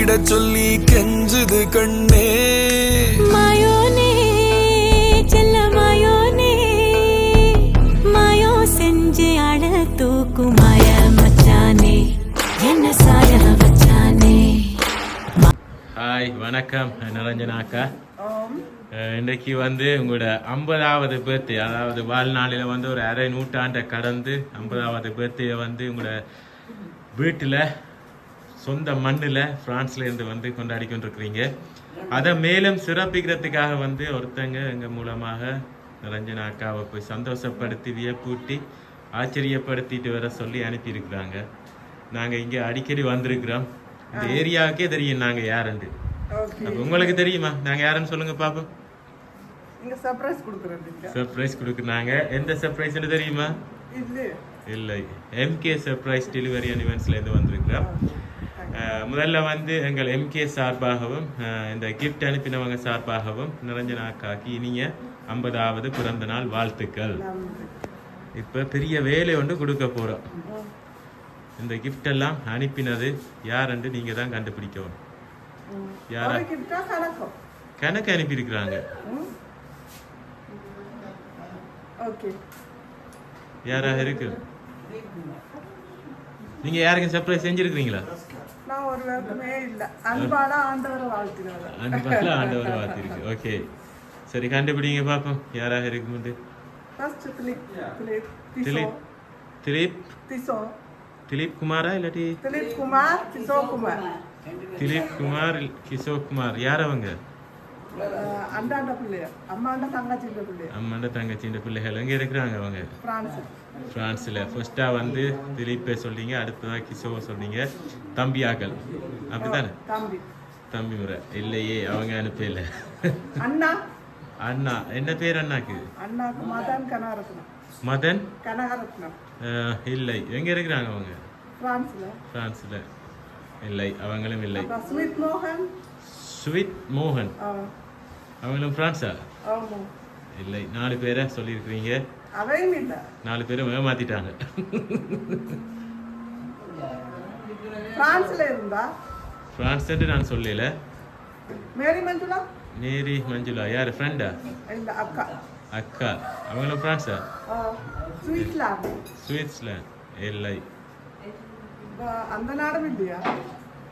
விட சொல்லி கெஞ்சுது கண்ணே. மாயோனே செல்ல மாயோனே, மாயோ செஞ்சு அழ தூக்கு மாய மச்சானே, என்ன சாய வச்சானே. ஹாய் வணக்கம் நிரஞ்சனா அக்கா. இன்றைக்கு வந்து உங்களோட 50வது பர்த்டே, அதாவது வாழ்நாளில் வந்து ஒரு அரை நூற்றாண்டை கடந்து 50வது பர்த்டேயை வந்து உங்களோட வீட்டில் சொந்த மண்ணில் ஃப்ரான்ஸ்லேருந்து வந்து கொண்டாடி கொண்டிருக்கிறீங்க. அதை மேலும் சிறப்பிக்கிறதுக்காக வந்து ஒருத்தங்க எங்கள் மூலமாக நிரஞ்சனா அக்காவை போய் சந்தோஷப்படுத்தி வியப்பூட்டி ஆச்சரியப்படுத்திட்டு வர சொல்லி அனுப்பியிருக்கிறாங்க. நாங்கள் இங்கே அடிக்கடி வந்திருக்கிறோம். இந்த ஏரியாவுக்கே தெரியும் நாங்கள் யாருண்டு. அப்போ உங்களுக்கு தெரியுமா நாங்கள் யாருன்னு சொல்லுங்க பாப்போம். சர்ப்ரைஸ் கொடுக்குறாங்க. எந்த சர்ப்ரைஸ்னு தெரியுமா? இல்லை, எம்கே சர்ப்ரைஸ் டெலிவரி அண்ட் இவெண்ட்ஸ்லேருந்து வந்திருக்கிறோம். முதல்ல வந்து எங்கள் எம்கே சார்பாகவும் இந்த கிஃப்ட் அனுப்பினவங்க சார்பாகவும் நிரஞ்சனா அக்காக்கு இனிய 50வது பிறந்த நாள் வாழ்த்துக்கள். இப்போ பெரிய வேலை ஒன்று கொடுக்க போகிறோம். இந்த கிஃப்ட் எல்லாம் அனுப்பினது யாருன்னு நீங்கள் தான் கண்டுபிடிக்கவும். யாரா கணக்கு அனுப்பியிருக்கிறாங்க. யாராக இருக்கு? நீங்க யாருக்கும் சர்ப்ரைஸ் செஞ்சிருக்கீங்களா? அன்பால ஆண்டவரை வாழ்த்திருக்கு. ஓகே, சரி கண்டுபிடிங்க பாப்போம் யாராக இருக்குன்னு. திலீப் குமாரா இல்லாட்டி திலீப் குமார் கிஷோர் குமார்? யார் அவங்க? அம்மாண்ட தங்கச்சின்ற பிள்ளைகள் எங்க இருக்கிறாங்க? அவங்க பிரான்ஸ்ல. ஃபர்ஸ்டா வந்து திலீப்பை சொல்றீங்க, அடுத்ததா கிஷோவை சொல்றீங்க. தம்பியாக்கள் அப்படித்தானே? தம்பி முறை இல்லையே, அவங்க அனுப்பல. அண்ணா என்ன பேர் அண்ணாக்கு? மதன் கனகரத்னம். இல்லை, எங்க இருக்கிறாங்க அவங்க? பிரான்ஸ்ல. இல்லை, அவங்களும் இல்லை. ஸ்வீட் மோகன் அவங்களும் பிரான்ஸா? இல்லை, 4 பேரை சொல்லியிருக்கிறீங்க. 4 பேரும் ஏமாத்திட்டாங்க. பிரான்ஸ் நான் சொல்லல. மேரி மஞ்சுளா யாரு? ஃப்ரெண்டா? அக்கா. அவங்களும் பிரான்ஸா? ஸ்விட்சர்லாந்து. இல்லை, அந்த நாடும் இல்லையா?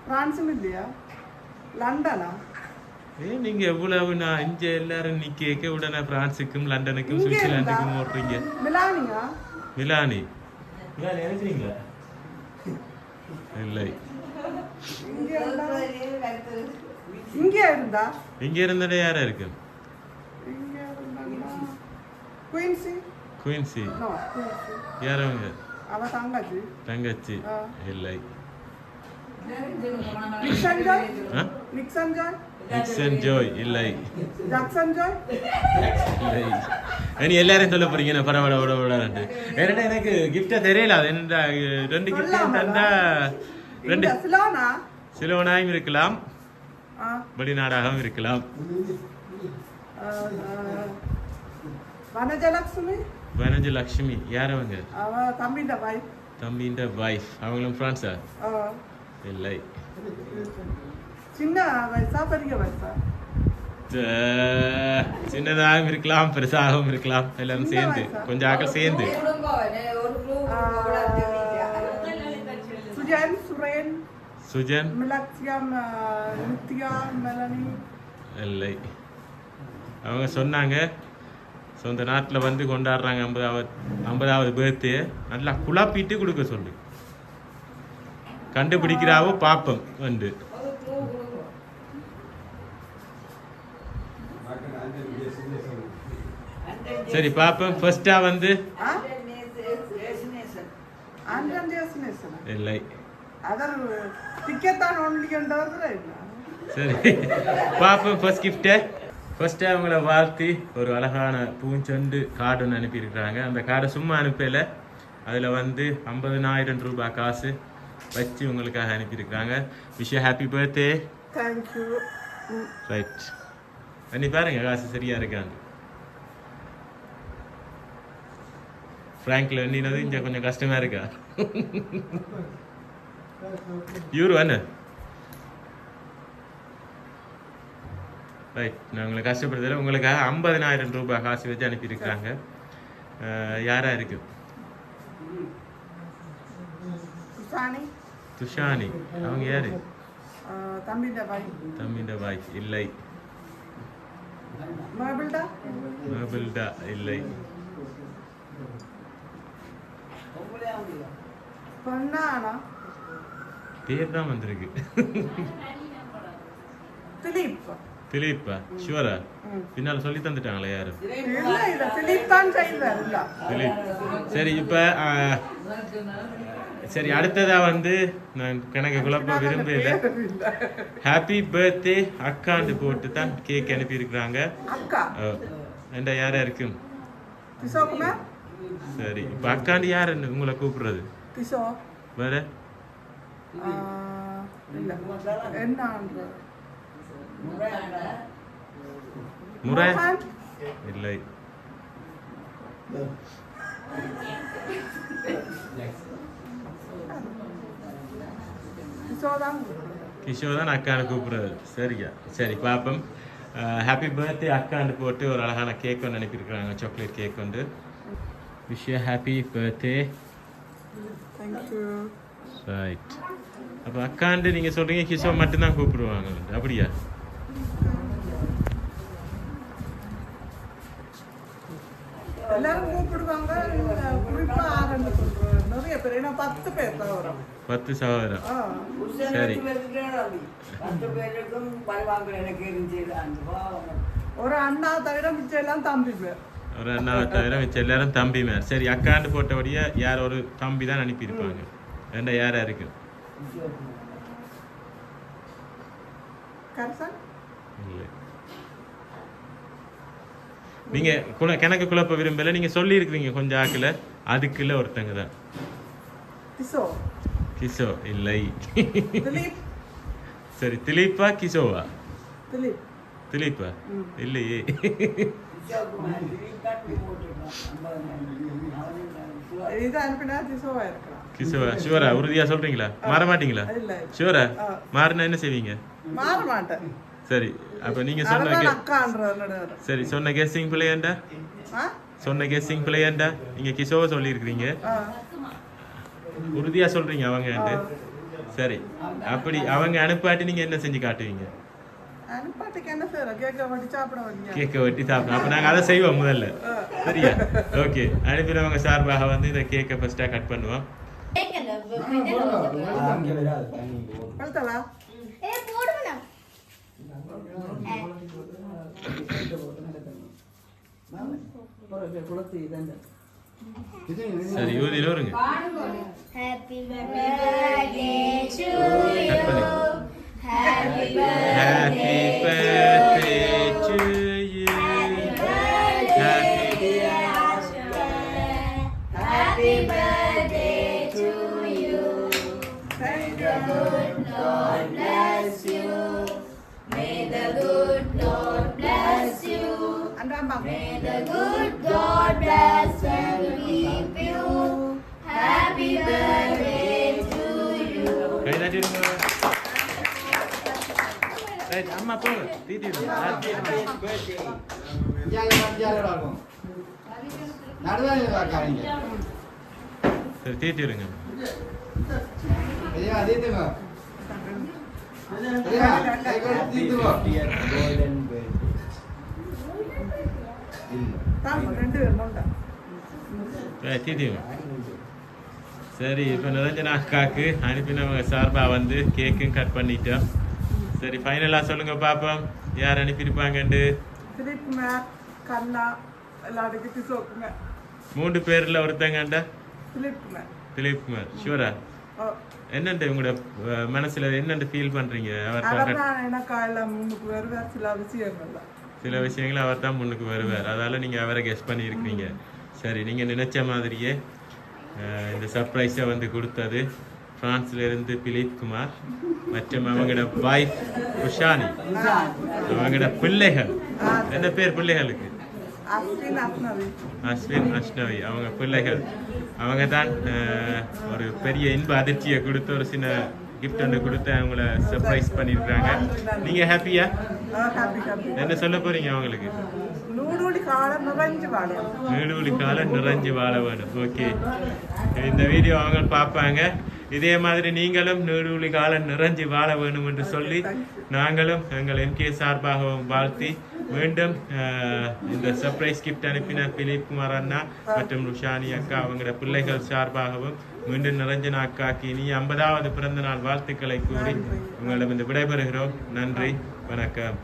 பிரான்ஸும் இல்லையா? லண்டனா? நீங்க எவ்வளவு நான் இங்க எல்லாரும் நீ கேட்க உடனே பிரான்ஸுக்கும் லண்டனுக்கும் சுவிட்சர்லாந்துக்கும் ஓடுறீங்க. மிலானி நினைக்கிறீங்களா? இல்லை, இங்க இருந்தா யாரா இருக்கு? குயின்சி. யார் அவங்க? தங்கச்சி. இல்லை. Nixon Joy. இல்லை. நீ எல்லாரும் சொல்ல போறீங்க பரவாயில்ல. எனக்கு கிஃப்டா தெரியல. அது என்ன 2 கிஃப்ட் தந்தா 2 சிலோனாயும் இருக்கலாம், வெளிநாடாகவும் இருக்கலாம். வனஜலட்சுமி யார் அவங்க? தம்பின்ற வைஃப். அவங்களும் பிரான்ஸா? இல்லை. சின்னதாகவும் இருக்கலாம், பெருசாகவும் இருக்கலாம். எல்லாரும் சேர்ந்து கொஞ்சம் ஆக்கள் சேர்ந்து. சுஜன். இல்லை, அவங்க சொன்னாங்க சொந்த நாட்டில் வந்து கொண்டாடுறாங்க 50வது பர்த்டே. நல்லா குழப்பிட்டு கொடுக்க சொல்லு. கண்டுபிடிக்கிறாவோ பாப்பம் வந்து. சரி பாப்போம். ஃபர்ஸ்டா வந்து இல்லை. சரி பாப்போம். ஃபர்ஸ்ட் கிஃப்ட் ஃபர்ஸ்ட் அவங்கள வாழ்த்தி ஒரு அழகான பூஞ்செண்டு கார்டு ஒன்று அனுப்பியிருக்கிறாங்க. அந்த கார்டை சும்மா அனுப்பல, அதில் வந்து 50,000 ரூபாய் காசு வச்சு உங்களுக்காக அனுப்பியிருக்கிறாங்க. Wish you happy birthday. Thank you. Right, பண்ணி பாருங்க காசு சரியா இருக்காங்க. ஃப்ராங்க்ல எண்ணினது இங்கே கொஞ்சம் கஷ்டமா இருக்கா? யூரோ என்ன ரைட் நான் உங்களை கஷ்டப்படுத்தல உங்களுக்காக 50,000 ரூபாய் காசு வச்சு அனுப்பியிருக்காங்க. யாரா இருக்கு? துஷானி. துஷானி அவங்க யாரு? தம்பிண்ட பாய் இல்லை. மேபிள்டா இல்லை. பேர் தான் வந்திருக்கு. திலீப்பா ஷுவரா? பின்னால சொல்லி தந்துட்டாங்களா யாரு? திலீப். சரி இப்ப சரி அடுத்ததா வந்து நான் கணக்கு குழப்ப விரும்பல. ஹாப்பி பர்த்டே அக்காண்டு போட்டு தான் கேக் அனுப்பி இருக்கிறாங்க. ஏண்டா யாரா இருக்கு? சரி இப்ப அக்காண்டு யாரு உங்களை கூப்பிடுறது? வேற முறை இல்லை. கிஷோர் தான் அக்கான்னு கூப்பிடுறது. சரியா சரி பாப்போம். ஹாப்பி பர்த்டே அக்காண்டு போட்டு ஒரு அழகான கேக் ஒன்று அனுப்பியிருக்கிறாங்க. சாக்லேட் கேக் வந்து. Wish you happy birthday. Right அப்போ அக்காண்டு நீங்கள் சொல்கிறீங்க கிஷோர் மட்டும்தான் கூப்பிடுவாங்க அப்படியா? எல்லாரும் கூப்பிடுவாங்க. குறிப்பா நிறைய பேர் 10 பேர் தான் வரும். 10 சகோதரம். சரி ஒரு அண்ணா தவிர மிச்சம் எல்லாம் தம்பி பேர். ஒரு அண்ணாவை தவிர மிச்சம் எல்லாரும் தம்பி மேர். சரி அக்காண்டு போட்டபடியா யார் ஒரு தம்பி தான் அனுப்பியிருப்பாங்க. ரெண்டா யாரா இருக்கு? இல்லை. நீங்க கணக்கு குழப்ப விரும்பல. நீங்க சொல்லி இருக்கிறீங்க கொஞ்சம் ஆக்கல அதுக்குள்ள ஒருத்தங்க தான். கிஷோ இல்லை. சரி திலீப்பா கிஷோவா? திலீப்பா இல்லையே. கிஷோவா ஷுவரா? உறுதியா சொல்றீங்களா? மாற மாட்டீங்களா? ஷுவரா? மாறினா என்ன செய்வீங்க? மாற மாட்டேன். சரி அப்ப நீங்க சரி சொன்ன கெஸ்ஸிங் பிள்ளையாண்டா? சொன்ன கெஸ்ஸிங் பிள்ளையாண்டா? நீங்க கிஷோவை சொல்லி இருக்கிறீங்க. உறுதியா சொல்றீங்க அவங்க. சரி அப்படி அவங்க அனுப்பாட்டி நீங்க என்ன செஞ்சு காட்டுவீங்க? கேக்க வெட்டி சாப்பிடும். அப்ப நாங்க அதை செய்வோம் முதல்ல. சரியா ஓகே. அனுப்பினவங்க சார்பாக வந்து இந்த கேக்கை ஃபர்ஸ்டா கட் பண்ணுவோம். சரி ஊதியில வருங்க. Happy birthday to you. Happy birthday to you. Happy birthday to you. May the good Lord bless you. May the good Lord bless you. May the good God bless and keep you. Happy birthday to you. கை தட்டிடுங்க. Right அம்மா போங்க தீட்டிடுங்க. சரி தீட்டிடுங்க. சரி இப்போ நிரஞ்சனா அக்காக்கு அனுப்பினவங்க சார்பா வந்து கேக்கும் கட் பண்ணிட்டோம். சரி ஃபைனலா சொல்லுங்க பாப்போம் யார் அனுப்பியிருப்பாங்கண்டு. மூன்று பேர்ல ஒருத்தங்கண்டா திலீப் குமார். ஷூரா? என்னண்டு உங்களோட மனசுல என்னண்டு ஃபீல் பண்றீங்க? சில விஷயங்கள் அவர் தான் முன்னுக்கு வருவார். அதால நீங்க அவரை கெஸ் பண்ணி இருக்கீங்க. சரி நீங்க நினைச்ச மாதிரியே இந்த சர்ப்ரைஸை வந்து கொடுத்தது பிரான்ஸ்ல இருந்து பிலிப் குமார் மற்றும் அவங்களோட வைஃப் உஷானி, அவங்களோட பிள்ளைகள். என்ன பேர் பிள்ளைகளுக்கு? அஸ்வின் அஷ்ணவி. அவங்க பிள்ளைகள் அவங்க தான் ஒரு பெரிய இன்ப அதிர்ச்சியை கொடுத்து ஒரு சின்ன கிஃப்ட் ஒன்று கொடுத்து அவங்கள சர்ப்ரைஸ் பண்ணியிருக்காங்க. நீங்கள் ஹாப்பியா? ஹாப்பி என்ன சொல்ல போறீங்க அவங்களுக்கு? நூடுலி காலம் நிறைஞ்சு வாழும். நூடுலி காலம் நிறைஞ்சு வாழ வேணும். ஓகே, இந்த வீடியோ அவங்க பார்ப்பாங்க. இதே மாதிரி நீங்களும் நூடுலி காலம் நிறைஞ்சு வாழ வேணும் என்று சொல்லி நாங்களும் எங்கள் MK சார்பாகவும் வாழ்த்தி மீண்டும் இந்த சர்ப்ரைஸ் கிஃப்ட் அனுப்பின பிலிப் குமார் அண்ணா மற்றும் ருஷானி அக்கா அவங்களோட பிள்ளைகள் சார்பாகவும் மீண்டும் நிரஞ்சன அக்காக்கு இனி 50வது பிறந்த நாள் வாழ்த்துக்களை கூறி உங்களிடம் விடைபெறுகிறோம். நன்றி, வணக்கம்.